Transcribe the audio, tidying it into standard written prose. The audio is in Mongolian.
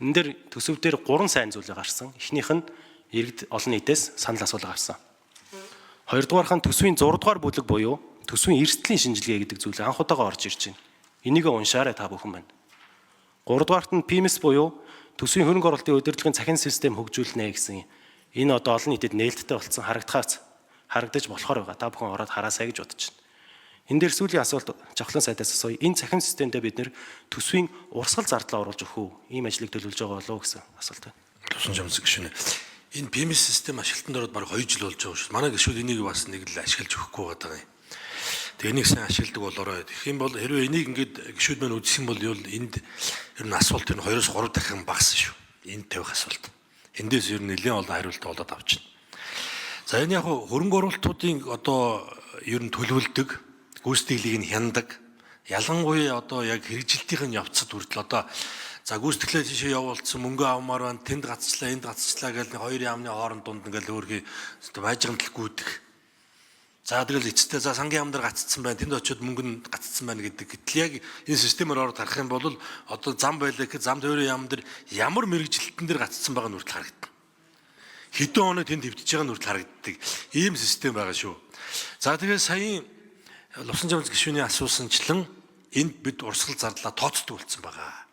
Энэ дээр төсөв дээр 3 сайн зүйл гарсан. Эхнийх нь иргэд олон нийтээс санал асуулга авсан. Хоёрдугаарх нь төсвийн 6 дугаар бүлэг буюу төсвийн эрсдлийн шинжилгээ гэдэг зүйл анх удаага орж ирж байна. Энийг уншаарай та бүхэн байна. 3 дугаарт нь PIMS буюу төсвийн хөрөнгө оруулалтын удирдлагын цахим систем хөгжүүлнэ гэсэн. Энэ одоо олон нийтэд нээлттэй болсон харагдаж болохоор байгаа. Та бүхэн ороод хараасай гэж бодож байна. Энэ дээр сүүлийн асуулт жавхлан сайдаас асууя. Энэ цахим системдээ бид нэр төсвийн урсгал зардлаа оруулж өгөх үү? Ийм ажлыг төлөвлөж байгаа болов уу гэсэн асуулт байна. Тусан жамцэг гişүнэ. Энэ PIMS систем ашиглалтанд ороод баг 2 жил болж байгаа шүү. Манай гişүүд энийг бас нэг л ашиглаж өгөхгүй байгаа юм. Тэгээ энийг сайн ашигладаг болоорой. Тэгэх юм бол хэрвээ энийг ингээд гişүүд маань үзэх юм бол энд ер нь асуулт энэ 2-3 дахин багассан шүү. Энд тавих асуулт. Эндээс ер нь нэлээд олон хариулт олоод авчихна. За энэ яг хөрөнгө оруулалтуудын одоо ер нь төлөвлөдөг, гүйцэтгэлийг нь хяндаг. Ялангуяа одоо яг хэрэгжилтийн явцад хүртэл одоо за гүйцэтгэлээ тийшээ явуулсан мөнгө авмаар байна, тэнд гацчлаа, энд гацчлаа гэж хоёрын яамны хооронд дунд ингээл өөрхий байжгамдал гүйдэг. За тэгэл эцэстээ за сангийн яам дээр гаццсан байна, тэнд очиод мөнгө нь гаццсан байна гэдэг. Гэтэл яг энэ системээр ороод харах юм бол одоо зам байлаа гэхэд зам тойрын яам дээр ямар мэрэгжилтэн дээр гаццсан байгаа нь хүртэл харагдана. Хэдэн хоног тэнд хэвтэж байгаа нь хүртэл харагддаг. Ийм систем байгаа шүү. За тэгээ сая Лувсан жамц гишүүний асуусанчлан энд бид урсгал зардлаа тооцдог болсон байгаа.